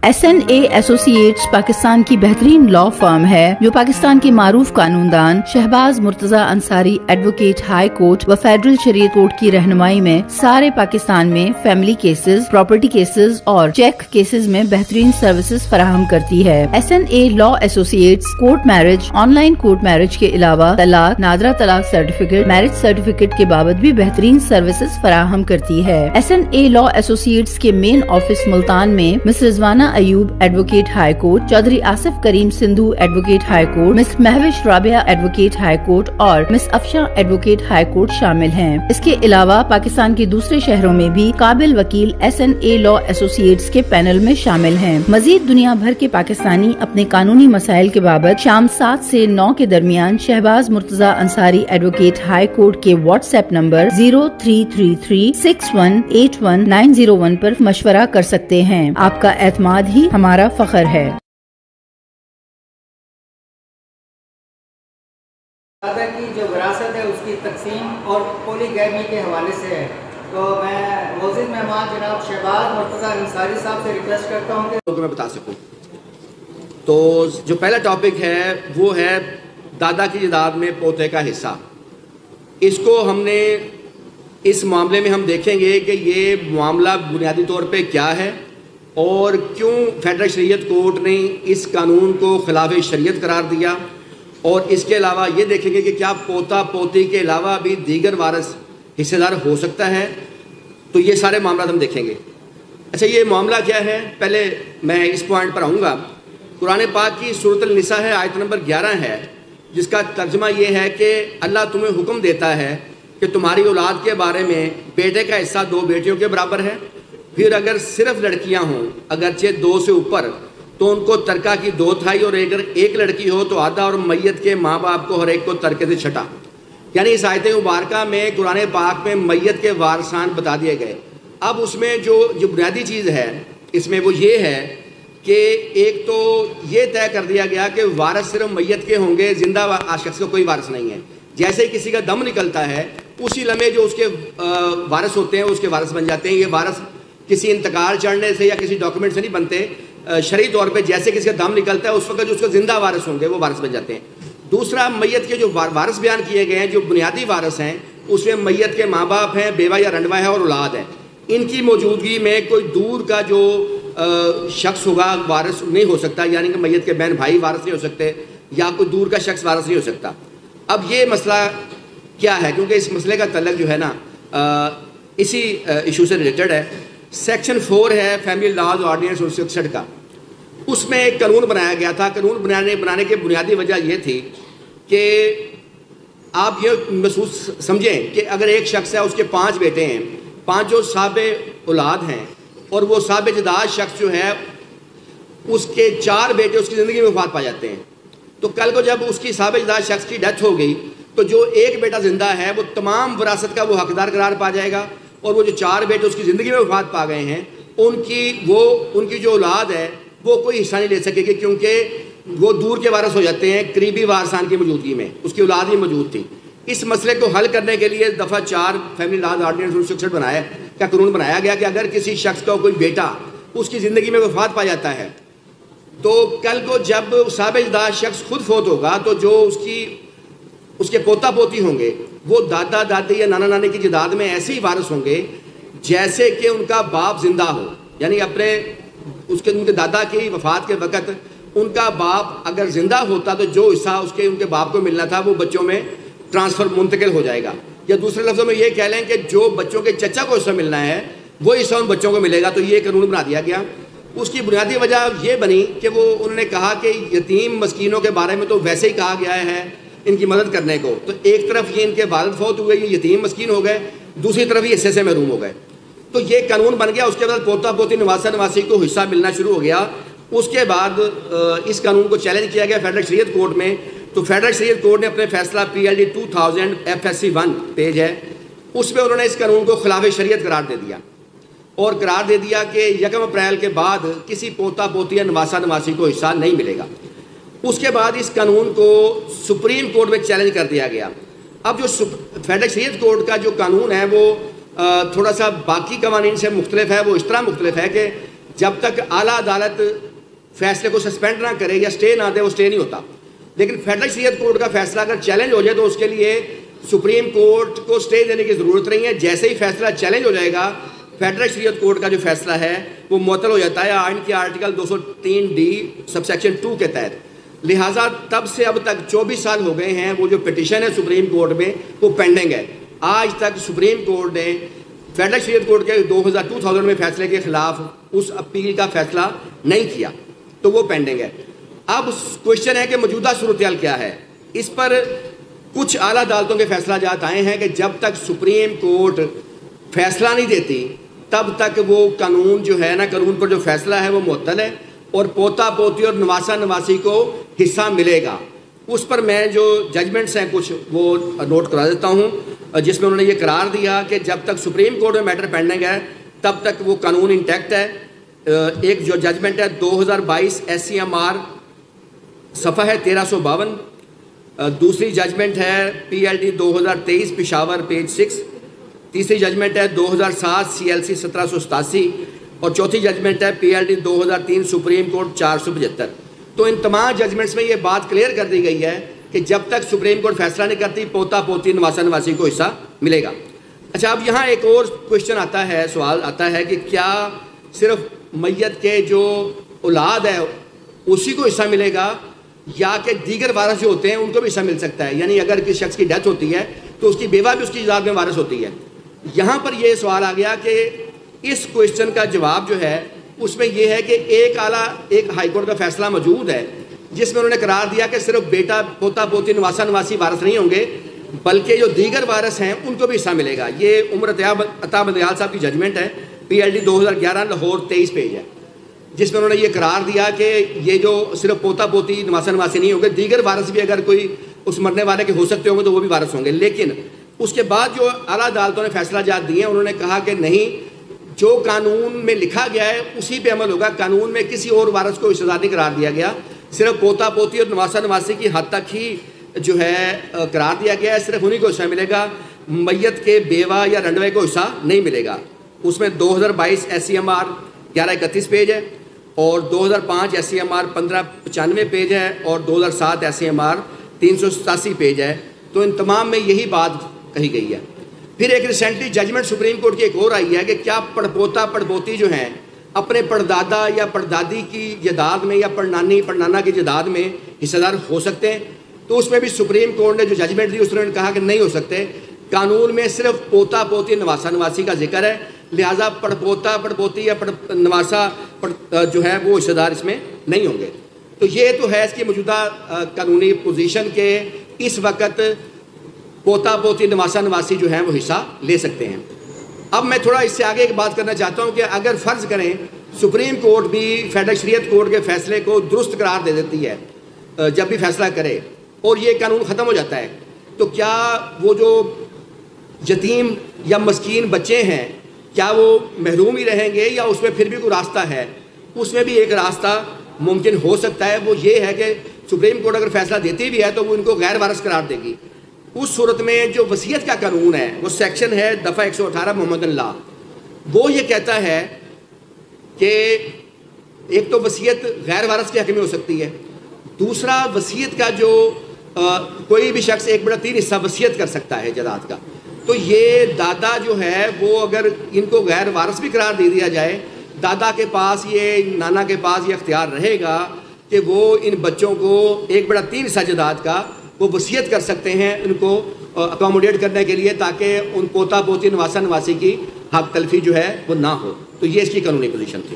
SNA associates Pakistan کی بہترین لا فرم ہے جو پاکستان کے معروف قانوندان Shahbaz Murtaza Ansari advocate high court و فیڈرل شریعت کورٹ کی رہنمائی میں سارے پاکستان میں فیملی کیسز، پراپرٹی کیسز اور چیک کیسز میں بہترین سروسز فراہم کرتی ہے۔ SNA law associates court marriage, online court marriage کے علاوہ طلاق، نادرہ طلاق سرٹیفکیٹ، میرج سرٹیفکیٹ کے بابت بھی بہترین سروسز فراہم کرتی ہے۔ SNA لا ایسوسیٹس کے مین آفس ملتان میں miss Rizwana Ayub advocate high court, Chaudhry Asif Karim Sandhu advocate high court, miss Mahwish Rabia advocate high court اور miss Afshan advocate high court شامل ہیں۔ اس کے علاوہ پاکستان کے دوسرے شہروں میں بھی قابل وکیل SNA لا ایسوسیٹس کے پینل میں شامل ہیں۔ مزید دنیا بھر کے پاکستانی اپنے قانونی مسائل کے بابت شام 7 سے 9 کے درمیان Shahbaz Murtaza Ansari advocate high court کے واٹس ایپ نمبر 0333618191 پر مشورہ کر سکتے ہیں۔ آپ کا اعتماد ہی ہمارا فخر ہے۔ دادا کی جو وراثت ہے اس کی تقسیم اور پولی گیمی کے حوالے سے ہے، تو میں معزز مہمان جناب شہباز مرتضی انصاری صاحب سے ریکویسٹ کرتا ہوں کہ میں بتا سکوں۔ تو جو پہلا ٹاپک ہے وہ ہے دادا کی جائیداد میں پوتے کا حصہ۔ اس کو ہم نے اس معاملے میں ہم دیکھیں گے کہ یہ معاملہ بنیادی طور پہ کیا ہے اور کیوں فیڈرل شریعت کورٹ نے اس قانون کو خلاف شریعت قرار دیا، اور اس کے علاوہ یہ دیکھیں گے کہ کیا پوتا پوتی کے علاوہ بھی دیگر وارث حصے دار ہو سکتا ہے۔ تو یہ سارے معاملات ہم دیکھیں گے۔ اچھا، یہ معاملہ کیا ہے؟ پہلے میں اس پوائنٹ پر آؤں گا۔ قرآن پاک کی سورۃ النساء ہے، آیت نمبر 11 ہے، جس کا ترجمہ یہ ہے کہ اللہ تمہیں حکم دیتا ہے کہ تمہاری اولاد کے بارے میں بیٹے کا حصہ 2 بیٹیوں کے برابر ہے، پھر اگر صرف لڑکیاں ہوں اگرچہ 2 سے اوپر تو ان کو ترکہ کی 2/3، اور اگر ایک لڑکی ہو تو آدھا، اور میت کے ماں باپ کو ہر ایک کو ترکے سے چھٹا۔ یعنی اس آیت مبارکہ میں قرآن پاک میں میت کے وارثان بتا دیے گئے۔ اب اس میں جو بنیادی چیز ہے اس میں وہ یہ ہے کہ ایک تو یہ طے کر دیا گیا کہ وارث صرف میت کے ہوں گے، زندہ شخص کا کوئی وارث نہیں ہے۔ جیسے ہی کسی کا دم نکلتا ہے اسی لمحے جو اس کے وارث ہوتے ہیں اس کے وارث بن جاتے ہیں۔ یہ وارث کسی انتقال چڑھنے سے یا کسی ڈاکومنٹ سے نہیں بنتے، شرعی طور پہ جیسے کسی کا دم نکلتا ہے اس وقت جو اس کا زندہ وارث ہوں گے وہ وارث بن جاتے ہیں۔ دوسرا، میت کے جو وارث بیان کیے گئے ہیں، جو بنیادی وارث ہیں، اس میں میت کے ماں باپ ہیں، بیوہ یا رنڈوا ہے اور اولاد ہے۔ ان کی موجودگی میں کوئی دور کا جو شخص ہوگا وارث نہیں ہو سکتا، یعنی کہ میت کے بہن بھائی وارث نہیں ہو سکتے یا کوئی دور کا شخص وارث نہیں ہو سکتا۔ اب یہ مسئلہ کیا ہے؟ کیونکہ اس مسئلے کا تعلق جو ہے نا اسی ایشو سے ریلیٹڈ ہے۔ سیکشن 4 ہے فیملی لاز آرڈیننس 1961 کا، اس میں ایک قانون بنایا گیا تھا۔ قانون بنانے کی بنیادی وجہ یہ تھی کہ آپ یہ محسوس سمجھیں کہ اگر ایک شخص ہے، اس کے 5 بیٹے ہیں، 5 صاحب اولاد ہیں، اور وہ صاحب جداد شخص جو ہے اس کے 4 بیٹے اس کی زندگی میں وفات پا جاتے ہیں، تو کل کو جب اس کی صاحب جداد شخص کی ڈیتھ ہو گئی تو جو ایک بیٹا زندہ ہے وہ تمام وراثت کا وہ حقدار قرار پا جائے گا، اور وہ جو 4 بیٹے اس کی زندگی میں وفات پا گئے ہیں ان کی جو اولاد ہے وہ کوئی حصہ نہیں لے سکے گی، کیونکہ وہ دور کے وارث ہو جاتے ہیں قریبی وارثان کی موجودگی میں، اس کی اولاد ہی موجود تھی۔ اس مسئلے کو حل کرنے کے لیے دفعہ 4 فیملی لاز آرڈیننس 1961 کا قانون بنایا گیا کہ اگر کسی شخص کا کوئی بیٹا اس کی زندگی میں وفات پا جاتا ہے تو کل کو جب صاحب جداد شخص خود فوت ہوگا تو جو اس کے پوتا پوتی ہوں گے وہ دادا دادی یا نانا نانی کی جداد میں ایسے ہی وارث ہوں گے جیسے کہ ان کا باپ زندہ ہو۔ یعنی ان کے دادا کی وفات کے وقت ان کا باپ اگر زندہ ہوتا تو جو حصہ ان کے باپ کو ملنا تھا وہ بچوں میں ٹرانسفر منتقل ہو جائے گا، یا دوسرے لفظوں میں یہ کہہ لیں کہ جو بچوں کے چچا کو حصہ ملنا ہے وہ حصہ ان بچوں کو ملے گا۔ تو یہ قانون بنا دیا گیا۔ اس کی بنیادی وجہ یہ بنی کہ انہوں نے کہا کہ یتیم مسکینوں کے بارے میں تو ویسے ہی کہا گیا ہے ان کی مدد کرنے کو، تو ایک طرف یہ ان کے والد فوت ہوئے، یہ یتیم مسکین ہو گئے، دوسری طرف یہ حصے سے محروم ہو گئے، تو یہ قانون بن گیا۔ اس کے بعد پوتا پوتی نواسا نواسی کو حصہ ملنا شروع ہو گیا۔ اس کے بعد اس قانون کو چیلنج کیا گیا فیڈرل شریعت کورٹ میں، تو فیڈرل شریعت کورٹ نے اپنے فیصلہ PLD 2000 FSC 1 پیج ہے، اس میں انہوں نے اس قانون کو خلاف شریعت قرار دے دیا، اور قرار دے دیا کہ 1 اپریل کے بعد کسی پوتا پوتی یا نواسا نواسی کو حصہ نہیں ملے گا۔ اس کے بعد اس قانون کو سپریم کورٹ میں چیلنج کر دیا گیا۔ اب جو فیڈرل شریعت کورٹ کا جو قانون ہے وہ تھوڑا سا باقی قوانین سے مختلف ہے۔ وہ اس طرح مختلف ہے کہ جب تک اعلیٰ عدالت فیصلے کو سسپینڈ نہ کرے یا اسٹے نہ دے وہ اسٹے نہیں ہوتا. لیکن فیڈرل شریعت کورٹ کا فیصلہ اگر چیلنج ہو جائے تو اس کے لیے سپریم کورٹ کو اسٹے دینے کی ضرورت نہیں ہے. جیسے ہی فیصلہ چیلنج ہو جائے گا فیڈرل شریعت کورٹ کا جو فیصلہ ہے وہ معطل ہو جاتا ہے آئین کے آرٹیکل 203D سب سیکشن 2 کے تحت. لہٰذا تب سے اب تک 24 سال ہو گئے ہیں وہ جو پٹیشن ہے سپریم کورٹ میں وہ پینڈنگ ہے. آج تک سپریم کورٹ نے فیڈرل شریعت کورٹ کے 2000 میں فیصلے کے خلاف اس اپیل کا فیصلہ نہیں کیا تو وہ پینڈنگ ہے. اب کوشچن ہے کہ موجودہ صورتحال کیا ہے. اس پر کچھ اعلیٰ عدالتوں کے فیصلہ جات آئے ہیں کہ جب تک سپریم کورٹ فیصلہ نہیں دیتی تب تک وہ قانون جو ہے نا قانون پر جو فیصلہ ہے وہ معطل ہے اور پوتا پوتی اور نواسا نواسی کو حصہ ملے گا. اس پر میں جو ججمنٹس ہیں کچھ وہ نوٹ کرا دیتا ہوں جس میں انہوں نے یہ قرار دیا کہ جب تک سپریم کورٹ میں میٹر پینڈنگ ہے تب تک وہ قانون انٹیکٹ ہے. ایک جو ججمنٹ ہے 2022 SCMR صفحہ ہے 1352. دوسری ججمنٹ ہے PLD 2023 پشاور پیج 6. تیسری ججمنٹ ہے 2007 CLC 1787 اور چوتھی ججمنٹ ہے PLD 2003 سپریم کورٹ 475. تو ان تمام ججمنٹس میں یہ بات کلیئر کر دی گئی ہے کہ جب تک سپریم کورٹ فیصلہ نہیں کرتی پوتا پوتی نواسا نواسی کو حصہ ملے گا. اچھا اب یہاں ایک اور کوشچن آتا ہے سوال آتا ہے کہ کیا صرف میت کے جو اولاد ہے اسی کو حصہ ملے گا یا کہ دیگر وارث جو ہوتے ہیں ان کو بھی حصہ مل سکتا ہے. یعنی اگر کسی شخص کی ڈیتھ ہوتی ہے تو اس کی بیوہ بھی اس کی جائیداد میں وارث ہوتی ہے. یہاں پر یہ سوال آ گیا کہ اس کوشچن کا جواب جو ہے اس میں یہ ہے کہ ایک ہائی کورٹ کا فیصلہ موجود ہے جس میں انہوں نے قرار دیا کہ صرف بیٹا پوتا پوتی نواسا نواسی وارث نہیں ہوں گے بلکہ جو دیگر وارث ہیں ان کو بھی حصہ ملے گا. یہ عمر عطا بندیال صاحب کی ججمنٹ ہے PLD 2011 لاہور 23 پیج ہے جس میں انہوں نے یہ قرار دیا کہ یہ جو صرف پوتا پوتی نواسا نواسی نہیں ہوں گے دیگر وارث بھی اگر کوئی اس مرنے والے کے ہو سکتے ہوں گے تو وہ بھی وارث ہوں گے. لیکن اس کے بعد جو اعلیٰ عدالتوں نے فیصلہ جات دیے ہیں انہوں نے کہا کہ نہیں جو قانون میں لکھا گیا ہے اسی پہ عمل ہوگا. قانون میں کسی اور وارث کو حصہ دار نہیں قرار دیا گیا. صرف پوتا پوتی اور نواسا نواسی کی حد تک ہی جو ہے قرار دیا گیا ہے. صرف انہی کو حصہ ملے گا. میت کے بیوہ یا رنڈوے کو حصہ نہیں ملے گا. اس میں 2022 SCMR 1131 پیج ہے اور 2005 SCMR 1595 پیج ہے اور 2007 SCMR 387 پیج ہے. تو ان تمام میں یہی بات کہی گئی ہے. پھر ایک ریسنٹلی ججمنٹ سپریم کورٹ کی ایک اور آئی ہے کہ کیا پڑپوتا پڑپوتی جو ہیں اپنے پڑدادا یا پڑدادی کی جائیداد میں یا پڑنانی پڑنانا کی جائیداد میں حصہ دار ہو سکتے ہیں. تو اس میں بھی سپریم کورٹ نے جو ججمنٹ دی اس نے کہا کہ نہیں ہو سکتے. قانون میں صرف پوتا پوتی نواسا نواسی کا ذکر ہے لہٰذا پڑپوتا پڑپوتی یا نواسا جو ہے وہ حصہ دار اس میں نہیں ہوں گے. تو یہ تو ہے اس کی موجودہ قانونی پوزیشن کے اس وقت پوتا پوتی نواسا نواسی جو ہیں وہ حصہ لے سکتے ہیں. اب میں تھوڑا اس سے آگے ایک بات کرنا چاہتا ہوں کہ اگر فرض کریں سپریم کورٹ بھی فیڈرل شریعت کورٹ کے فیصلے کو درست قرار دے دیتی ہے جب بھی فیصلہ کرے اور یہ قانون ختم ہو جاتا ہے تو کیا وہ جو یتیم یا مسکین بچے ہیں کیا وہ محروم ہی رہیں گے یا اس میں پھر بھی کوئی راستہ ہے؟ اس میں بھی ایک راستہ ممکن ہو سکتا ہے. وہ یہ ہے کہ سپریم کورٹ اگر فیصلہ دیتی بھی ہے تو وہ ان کو غیر وارث قرار دے گی. اس صورت میں جو وصیت کا قانون ہے وہ سیکشن ہے دفعہ 118 محمد لا وہ یہ کہتا ہے کہ ایک تو وصیت غیر وارث کے حق میں ہو سکتی ہے. دوسرا وصیت کا جو کوئی بھی شخص 1/3 حصہ وصیت کر سکتا ہے جائیداد کا. تو یہ دادا جو ہے وہ اگر ان کو غیر وارث بھی قرار دے دیا جائے دادا کے پاس یہ نانا کے پاس یہ اختیار رہے گا کہ وہ ان بچوں کو 1/3 حصہ جائیداد کا وہ وصیت کر سکتے ہیں ان کو اکاموڈیٹ کرنے کے لیے تاکہ ان پوتا پوتی نواسا نواسی کی حق تلفی جو ہے وہ نہ ہو. تو یہ اس کی قانونی پوزیشن تھی.